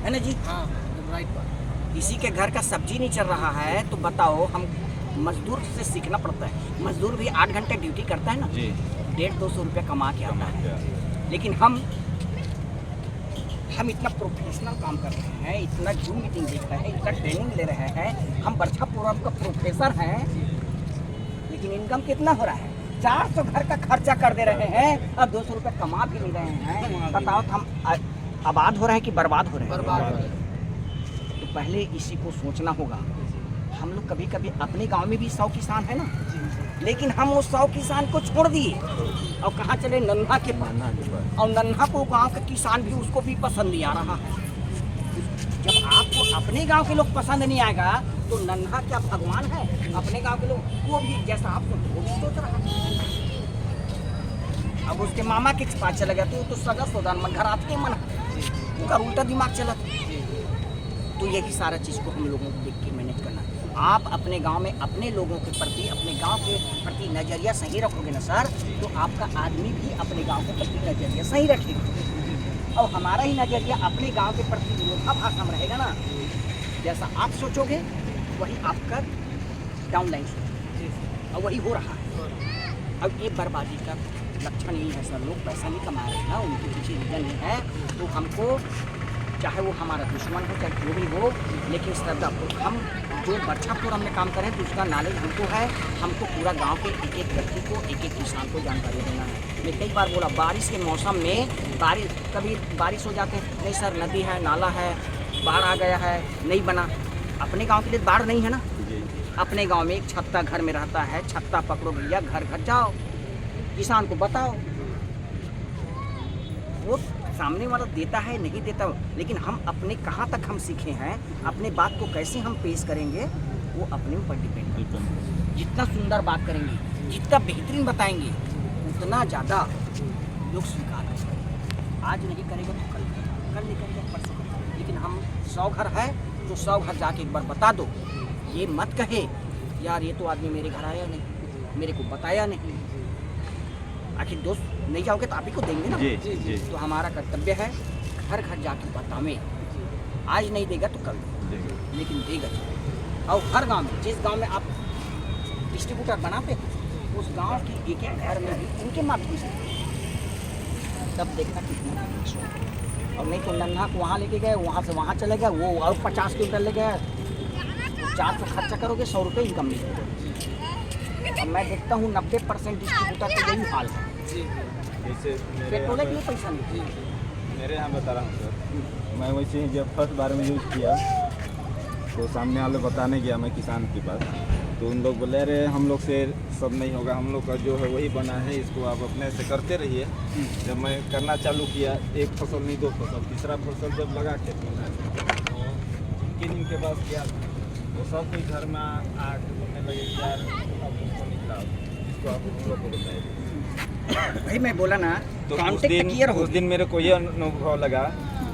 है ना जी? हाँ, राइट बात। किसी के घर का सब्जी नहीं चल रहा है तो बताओ, हम मजदूर से सीखना पड़ता है। मजदूर भी 8 घंटे ड्यूटी करता है ना, 150-200 रुपये कमा के आता है। लेकिन हम इतना प्रोफेशनल काम कर रहे हैं, इतना जूम मीटिंग देख रहे हैं, इतना ट्रेनिंग ले रहे हैं, हम बरछापुरम का प्रोफेसर हैं, लेकिन इनकम कितना हो रहा है? 400 घर का खर्चा कर दे रहे हैं और 200 रुपये कमा भी नहीं रहे हैं। बताओ तो हम आबाद हो रहे हैं कि बर्बाद हो रहे हैं? बर्बाद हो रहे। तो पहले इसी को सोचना होगा। हम लोग कभी कभी अपने गांव में भी 100 किसान है ना, लेकिन हम उस 100 किसान को छोड़ दिए और कहाँ चले? नन्हा के पास। और नन्हा को गांव का किसान भी, उसको भी पसंद नहीं आ रहा है। जब आपको अपने गांव के लोग पसंद नहीं आएगा तो नन्हा क्या भगवान है? अपने गांव के लोग वो भी जैसा आप सोच रहा है। अब उसके मामा के पास चला गया तो सगा सौदान मन घर आते मन, उनका उल्टा दिमाग चला। तो यही सारा चीज़ को हम लोगों को देख के मैनेज करना है। आप अपने गांव में अपने लोगों के प्रति, अपने गांव के प्रति नज़रिया सही रखोगे ना सर, तो आपका आदमी भी अपने गांव के प्रति नज़रिया सही रखेगा। और हमारा ही नज़रिया अपने गांव के प्रति विरोधाभास में रहेगा ना, जैसा आप सोचोगे वही आपका डाउनलाइन सोचेगा, और वही हो रहा है। अब ये बर्बादी का लक्षण यही है सर। लोग पैसा नहीं कमा रहे हैं ना, उनके पीछे रीजन नहीं है। तो हमको, चाहे वो हमारा दुश्मन हो चाहे जो भी हो, लेकिन श्रद्धा हम जो बरछापुरम में काम करें तो उसका नॉलेज हमको है। हमको पूरा गांव के एक एक व्यक्ति को, एक एक किसान को जानकारी देना है। मैं कई बार बोला, बारिश के मौसम में कभी बारिश हो जाते हैं, नहीं सर नदी है, नाला है, बाढ़ आ गया है, नहीं बना। अपने गाँव के लिए बाढ़ नहीं है ना। अपने गाँव में एक छत्ता घर में रहता है, छत्ता पकड़ो भैया, घर घर जाओ, किसान को बताओ, वो सामने वाला देता है नहीं देता। लेकिन हम अपने कहाँ तक हम सीखे हैं, अपने बात को कैसे हम पेश करेंगे, वो अपने ऊपर डिपेंड करता है। जितना सुंदर बात करेंगे, जितना बेहतरीन बताएंगे, उतना ज़्यादा लोग स्वीकार करेंगे। आज नहीं करेगा तो कल नहीं करेगा, परसों करेगा। लेकिन हम 100 घर है तो 100 घर जाके एक बार बता दो। ये मत कहे यार ये तो आदमी मेरे घर आया नहीं, मेरे को बताया नहीं। आखिर दोस्त नहीं जाओगे तो आप ही को देंगे ना। जी। तो हमारा कर्तव्य है घर घर जाके बतावें। आज नहीं देगा तो कल देगा, लेकिन देगा। और हर गांव में, जिस गांव में आप डिस्ट्रीब्यूटर बनाते हैं, उस गांव की एक एक घर में भी उनके माध्यम से तब देखना कितना। और नहीं तो नन्हा को वहाँ लेके गए, वहाँ से वहाँ चले गए, वो और 50 किलोमीटर ले गए, 400 खर्चा करोगे, 100 रुपये इनकम मिलेगा। अब मैं देखता हूँ 90% डिस्ट्रीब्यूटर का यही हाल है। जैसे पेट्रोल के लिए पैसा नहीं। मेरे यहाँ बता रहा हूँ सर, मैं वैसे ही जब फर्स्ट बार में यूज़ किया तो सामने वाले बताने गया मैं किसान के पास, तो उन लोग बोले अरे हम लोग से सब नहीं होगा, हम लोग का जो है वही बना है, इसको आप अपने से करते रहिए। जब मैं करना चालू किया, एक फसल नहीं 2 फसल, तीसरा फसल जब लगा खेत में, तो किन के पास गया तो सब कोई घर में आके बोलने लगे यार आपको निकला, इसको आप हम लोग को बताइए। भाई मैं बोला ना, तो उस दिन मेरे को ये अनुभव लगा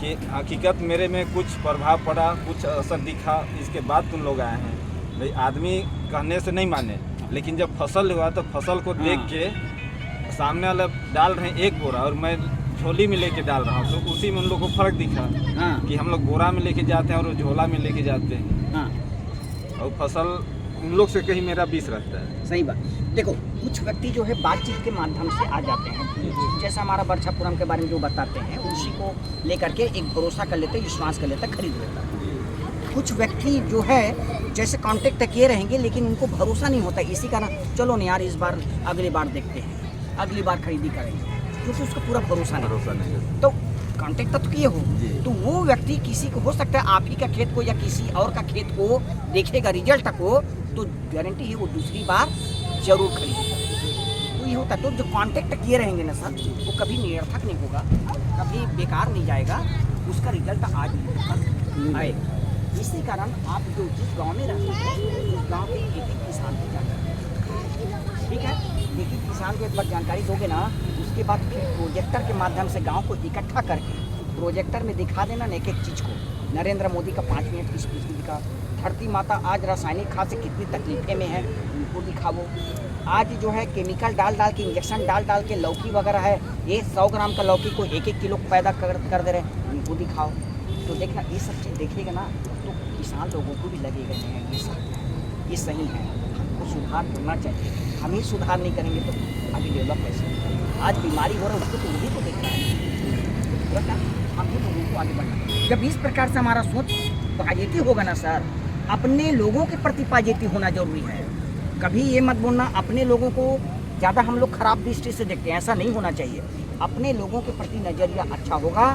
कि हकीकत मेरे में कुछ प्रभाव पड़ा, कुछ असर दिखा। इसके बाद तुम लोग आए हैं। भाई आदमी कहने से नहीं माने, लेकिन जब फसल हुआ तो फसल को देख के सामने वाला डाल रहे हैं 1 बोरा और मैं झोली में लेके डाल रहा हूँ, तो उसी में उन लोग को फर्क दिखा कि हम लोग बोरा में लेके जाते हैं और झोला में लेके जाते हैं। और फसल उन लोग से कहीं मेरा 20 रहता है। सही बात। देखो कुछ व्यक्ति जो है बातचीत के माध्यम से आ जाते हैं, जैसा हमारा बरछापुरम के बारे में जो बताते हैं, उसी को लेकर के एक भरोसा कर लेते, विश्वास कर लेते, खरीद लेता है। कुछ व्यक्ति जो है जैसे कांटेक्ट किए रहेंगे, लेकिन उनको भरोसा नहीं होता। इसी कारण चलो नहीं यार इस बार, अगली बार देखते हैं, अगली बार खरीदी करेंगे, क्योंकि उसका पूरा भरोसा नहीं। तो कांटेक्ट तो किए हो, तो वो व्यक्ति किसी को हो सकता है आप ही का खेत को या किसी और का खेत को देखेगा रिजल्ट को, तो गारंटी है वो दूसरी बार जरूर खरीदेगा। तो ये होता है। तो जो कांटेक्ट किए रहेंगे ना सर, वो कभी निरर्थक नहीं होगा, कभी बेकार नहीं जाएगा, उसका रिजल्ट आज आएगा। इसी कारण आप जो जिस गांव में रहते हैं, उस गांव के एक एक किसान को जानकारी, ठीक है, एक एक किसान को एक बार जानकारी दोगे ना, उसके बाद फिर प्रोजेक्टर के माध्यम से गांव को इकट्ठा करके प्रोजेक्टर में दिखा देना ना एक एक चीज़ को। नरेंद्र मोदी का 5 मिनट की स्पीच दिखा, धरती माता आज रासायनिक खाद से कितनी तकलीफें में है, उनको दिखाओ। आज जो है केमिकल डाल के, इंजेक्शन डाल के लौकी वगैरह है, ये 100 ग्राम का लौकी को 1-1 किलो पैदा कर दे रहे हैं, उनको दिखाओ। तो देखना ये सब चीज़ देखेगा ना तो किसान लोगों को भी लगेगा नहीं ये सही है, हमको सुधार करना चाहिए। हम ही सुधार नहीं करेंगे तो आगे डेवलप कैसे? आज बीमारी हो रहा है उसको तो वही तो देखना है, बता हम ही लोगों को आगे बढ़ना। जब इस प्रकार से हमारा सोच पॉजिटिव होगा ना सर, अपने लोगों के प्रति पॉजिटिव होना जरूरी है। कभी ये मत बोलना अपने लोगों को ज़्यादा हम लोग खराब दृष्टि से देखते हैं, ऐसा नहीं होना चाहिए। अपने लोगों के प्रति नज़रिया अच्छा होगा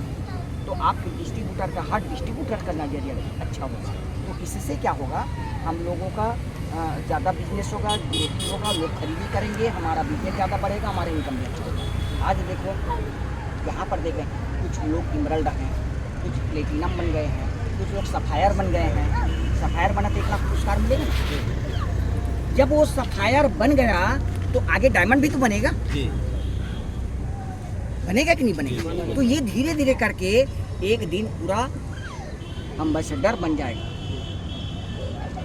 तो आपके डिस्ट्रीब्यूटर का, हर डिस्ट्रीब्यूटर का नज़रिया अच्छा होगा, तो इससे क्या होगा, हम लोगों का ज़्यादा बिजनेस होगा, ग्रोथ होगा, लोग खरीदी करेंगे, हमारा बिजनेस ज़्यादा बढ़ेगा, हमारा इनकम भी अच्छा होगा। आज देखो यहाँ पर देखें कुछ लोग इमरल्ड हैं, कुछ प्लेटिनम बन गए हैं, कुछ लोग सफायर बन गए हैं। सफायर बना तो 1 लाख पुरस्कार मिलेगा ना। जब वो सफायर बन गया तो आगे डायमंड भी तो बनेगा, बनेगा कि नहीं बनेगा? तो ये धीरे धीरे करके एक दिन पूरा एम्बेसडर बन जाएगा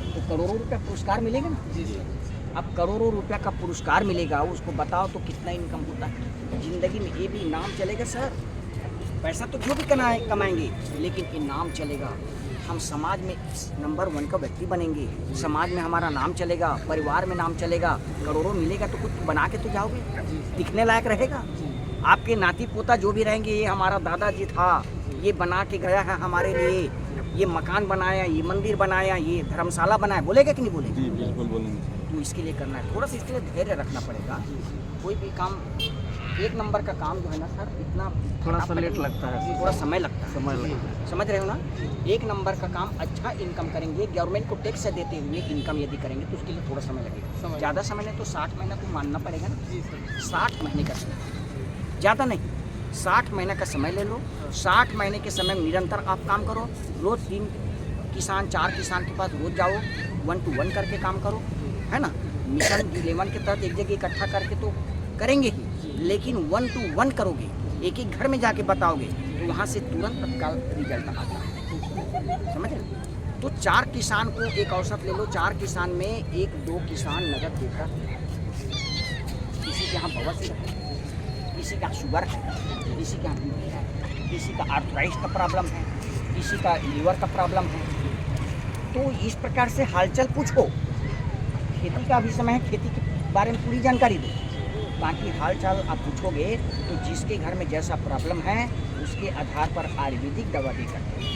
तो करोड़ों रुपया पुरस्कार मिलेगा ना। अब करोड़ों रुपया का पुरस्कार मिलेगा, उसको बताओ तो कितना इनकम होता है। जिंदगी में ये भी नाम चलेगा सर, पैसा तो जो भी कमाएंगे लेकिन इनाम चलेगा। हम समाज में नंबर 1 का व्यक्ति बनेंगे, समाज में हमारा नाम चलेगा, परिवार में नाम चलेगा, करोड़ों मिलेगा तो कुछ बना के तो जाओगे, दिखने लायक रहेगा। आपके नाती पोता जो भी रहेंगे, ये हमारा दादाजी था, ये बना के गया है हमारे लिए, ये मकान बनाया, ये मंदिर बनाया, ये धर्मशाला बनाया, बोलेगा कि नहीं बोलेगा? जी बिल्कुल बोलेंगे। तो इसके लिए करना है, थोड़ा सा इसके लिए धैर्य रखना पड़ेगा। कोई भी काम 1 नंबर का काम जो है ना सर, इतना थोड़ा सा लेट लगता है, थोड़ा समय लगता है, समय लगता है। समझ रहे हो ना। 1 नंबर का काम अच्छा इनकम करेंगे, गवर्नमेंट को टैक्स देते हुए इनकम यदि करेंगे तो उसके लिए थोड़ा समय लगेगा। ज़्यादा समय नहीं तो 60 महीना तो मानना पड़ेगा ना। 60 महीने का समय, ज़्यादा नहीं, 60 महीने का समय ले लो। 60 महीने के समय में निरंतर आप काम करो। रोज़ 3 किसान 4 किसान के पास रोज़ जाओ, 1 to 1 करके काम करो, है ना। मिशन 11 के तहत एक जगह इकट्ठा करके तो करेंगे ही, लेकिन 1 to 1 करोगे, एक एक घर में जाके बताओगे तो वहाँ से तुरंत तत्काल रिजल्ट आता है, समझ रहे। तो 4 किसान को एक औसत ले लो, 4 किसान में 1-2 किसान नगद देकर, किसी के यहाँ बवासीर है, किसी का शुगर है, किसी का बीपी है, किसी का आर्थराइटिस का प्रॉब्लम है, किसी का लीवर का प्रॉब्लम है। तो इस प्रकार से हालचाल पूछो। खेती का भी समय है, खेती के बारे में पूरी जानकारी दो, बाकी हाल चाल आप पूछोगे तो जिसके घर में जैसा प्रॉब्लम है उसके आधार पर आयुर्वेदिक दवा दे सकते हैं।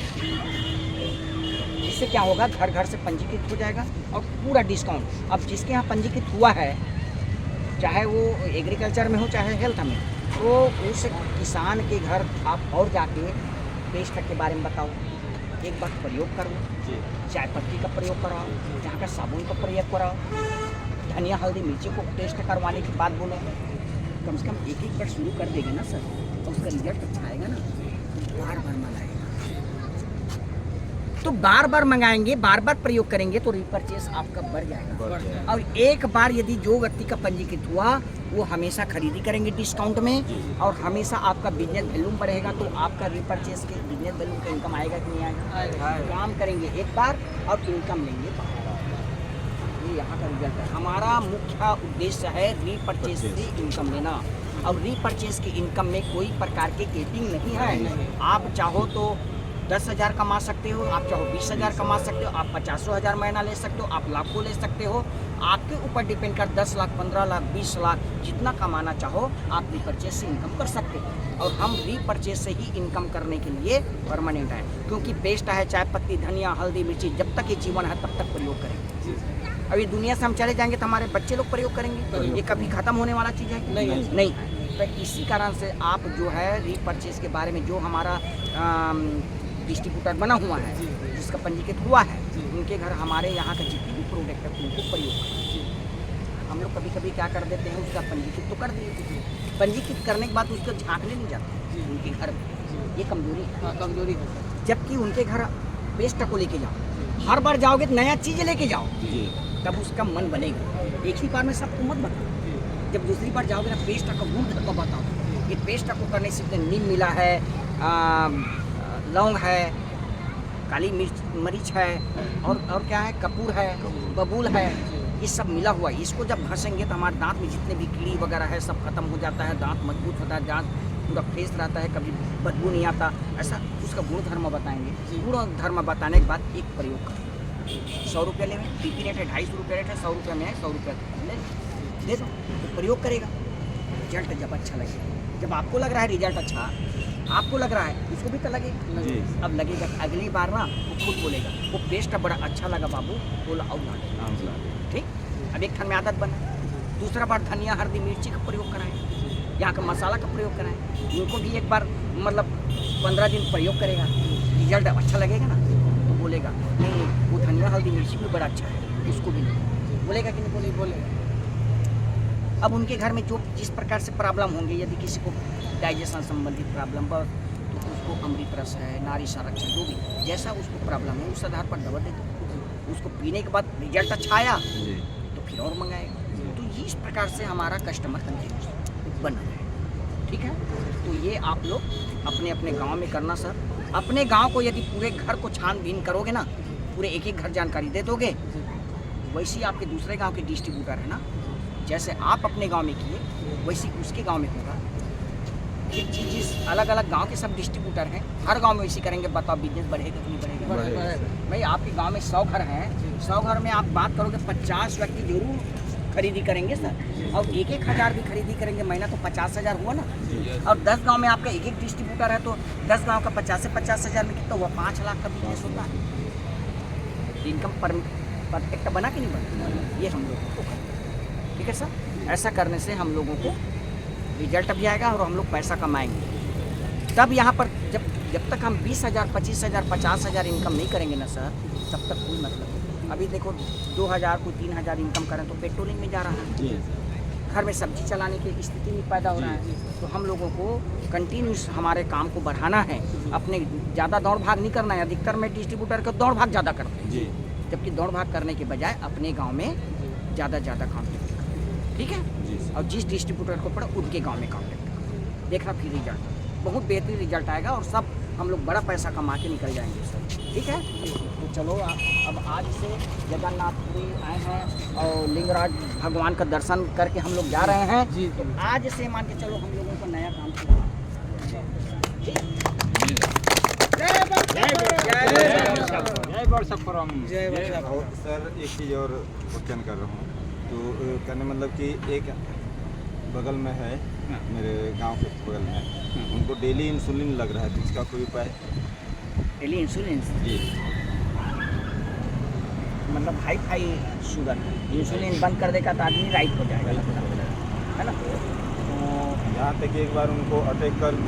इससे क्या होगा, घर घर से पंजीकृत हो जाएगा और पूरा डिस्काउंट। अब जिसके यहाँ पंजीकृत हुआ है, चाहे वो एग्रीकल्चर में हो चाहे हेल्थ में, तो उस किसान के घर आप और जाके पेस्ट के बारे में बताओ, एक बार प्रयोग करो, चाय पत्ती का प्रयोग कराओ, यहाँ का साबुन का प्रयोग कराओ, धनिया हल्दी मिर्ची को टेस्ट करवाने की बात बोलो। कम से कम एक बार शुरू कर देगा ना सर, तो उसका रिजल्ट अच्छा आएगा ना, तो बार बार मंगाएगा। तो बार बार मंगाएंगे, बार बार प्रयोग करेंगे तो रिपर्चेस आपका बढ़ जाएगा। और एक बार यदि जो व्यक्ति का पंजीकृत हुआ वो हमेशा खरीदी करेंगे डिस्काउंट में, और हमेशा आपका बिजनेस वैल्यूम बढ़ेगा, तो आपका रिपर्चेस के बिजनेस वैल्यूम का इनकम आएगा कि नहीं आएगा? काम करेंगे एक बार और इनकम लेंगे बार। ये यहाँ का रिजल्ट है। हमारा मुख्य उद्देश्य है रीपरचेज से इनकम लेना, और रीपरचेज की इनकम में कोई प्रकार के केपिंग नहीं है। आप चाहो तो 10,000 कमा सकते हो, आप चाहो 20,000 कमा सकते हो, आप 50,000 महीना ले सकते हो, आप लाखों ले सकते हो। आपके ऊपर डिपेंड कर 10 लाख 15 लाख 20 लाख जितना कमाना चाहो आप रीपरचेज से इनकम कर सकते हो। और हम रीपरचेज से ही इनकम करने के लिए परमानेंट है, क्योंकि पेस्ट है, चाय पत्ती, धनिया, हल्दी, मिर्ची, जब तक ये जीवन है तब तक प्रयोग करेंगे। अभी दुनिया से हम चले जाएंगे तो हमारे बच्चे लोग प्रयोग करेंगे, ये कभी खत्म होने वाला चीज़ है? नहीं। तो इसी कारण से आप जो है रीपरचेज के बारे में, जो हमारा डिस्ट्रीब्यूटर बना हुआ है, जिसका पंजीकृत हुआ है, उनके घर हमारे यहाँ का जितने भी प्रोडक्ट है उनको प्रयोग करें। हम लोग कभी कभी क्या कर देते हैं, उसका पंजीकृत तो कर दिए, पंजीकृत करने के बाद उसको झाँकने नहीं जाते उनके घर में, ये कमजोरी है। जबकि उनके घर पेस्ट को लेके जाओ, हर बार जाओगे तो नया चीज़ लेके जाओ, तब उसका मन बनेगा। एक ही बार में सबको मत बताओ, जब दूसरी बार जाओगे ना पेस्ट का गुण को बताओ। ये पेस्ट को करने से नीम मिला है, लौंग है, काली मिर्च है, और क्या है, कपूर है, बबूल है, ये सब मिला हुआ है। इसको जब घसेंगे तो हमारे दांत में जितने भी कीड़ी वगैरह है सब खत्म हो जाता है, दांत मजबूत होता है, दांत पूरा फ्रेश रहता है, कभी बदबू नहीं आता, ऐसा उसका गुण धर्म बताएंगे। गुण धर्म बताने के बाद एक प्रयोग करें। 100 रुपये ले, पीपी रेट है 250 रुपये रेट है, 100 रुपये में है, 100 रुपये ले दे दो, तो प्रयोग करेगा। रिजल्ट जब अच्छा लगेगा, जब आपको लग रहा है रिजल्ट अच्छा, आपको लग रहा है उसको भी तो लगेगा। अब लगेगा अगली बार ना वो खुद बोलेगा वो पेस्ट बड़ा अच्छा लगा बाबू, बोला और ला। ठीक, अब एक ठन में आदत बना। दूसरा बार धनिया हल्दी मिर्ची का प्रयोग कराएं, यहाँ का मसाला का प्रयोग कराएं। उनको भी एक बार मतलब 15 दिन प्रयोग करेगा, रिजल्ट अच्छा लगेगा ना तो बोलेगा नहीं वो धनिया हल्दी मिर्ची भी बड़ा अच्छा है, उसको भी नहीं बोलेगा कि नहीं बोलेगा। अब उनके घर में जो जिस प्रकार से प्रॉब्लम होंगे, यदि किसी को डाइजेशन संबंधित प्रॉब्लम बस तो उसको अमृत रस है, नारी संरक्षण, जो भी जैसा उसको प्रॉब्लम है उस आधार पर दवा दे दो। उसको पीने के बाद रिजल्ट अच्छा आया तो फिर और मंगाएगा। तो इस प्रकार से हमारा कस्टमर कंटिन्यूस बन रहा है। ठीक है, तो ये आप लोग अपने अपने गांव में करना सर। अपने गांव को यदि पूरे घर को छानबीन करोगे ना, पूरे एक एक घर जानकारी दे दोगे, वैसे ही आपके दूसरे गांव के डिस्ट्रीब्यूटर है ना, जैसे आप अपने गांव में किए वैसे उसके गांव में होगा। एक चीज़ अलग अलग गांव के सब डिस्ट्रीब्यूटर हैं, हर गांव में वैसे करेंगे। बताओ बिजनेस बढ़ेगा कि नहीं बढ़ेगा? भाई आपके गांव में 100 घर हैं, 100 घर में आप बात करोगे 50 व्यक्ति जरूर खरीदी करेंगे सर, और एक एक हज़ार भी खरीदी करेंगे महीना, तो 50,000 हुआ ना। और 10 गांव में आपका एक एक डिस्ट्रीब्यूटर है, तो 10 गांव का 50 से 50,000 में कितना हुआ? 5 लाख का बिजनेस होता है। इनकम परफेक्ट बना कि नहीं बना, ये हम लोग को करना। ठीक है सर, ऐसा करने से हम लोगों को रिजल्ट भी आएगा और हम लोग पैसा कमाएंगे। तब यहाँ पर जब तक हम 20,000 25,000 50,000 इनकम नहीं करेंगे ना सर, तब तक कोई मतलब नहीं। अभी देखो 2,000 कोई 3,000 इनकम करें तो पेट्रोलिंग में जा रहा है, घर में सब्जी चलाने की स्थिति नहीं पैदा हो रहा है। तो हम लोगों को कंटिन्यूस हमारे काम को बढ़ाना है, अपने ज़्यादा दौड़ भाग नहीं करना है। अधिकतर में डिस्ट्रीब्यूटर को दौड़ भाग ज़्यादा करते हैं, जबकि दौड़ भाग करने के बजाय अपने गाँव में ज़्यादा कॉन्टेक्ट। ठीक है, और जिस डिस्ट्रीब्यूटर को पड़ा उनके गांव में कॉन्टेक्ट देखना, फिर रिजल्ट बहुत बेहतरीन रिजल्ट आएगा और सब हम लोग बड़ा पैसा कमा के निकल जाएंगे सर। ठीक है, तो चलो अब आज से जगन्नाथपुरी आए हैं और लिंगराज भगवान का दर्शन करके हम लोग जा रहे हैं जी। तो आज से मान के चलो हम लोगों को नया काम शुरू। और सर एक चीज़ और क्वेश्चन कर रहा हूँ, तो कहने मतलब कि एक बगल में है मेरे गांव के बगल में, उनको डेली इंसुलिन लग रहा है, तो इसका कोई उपाय? डेली इंसुलिन जी, मतलब हाई शुगर, इंसुलिन बंद कर देगा तो आदमी राइट हो जाएगा, है ना। यहाँ तक एक बार उनको अटैक कर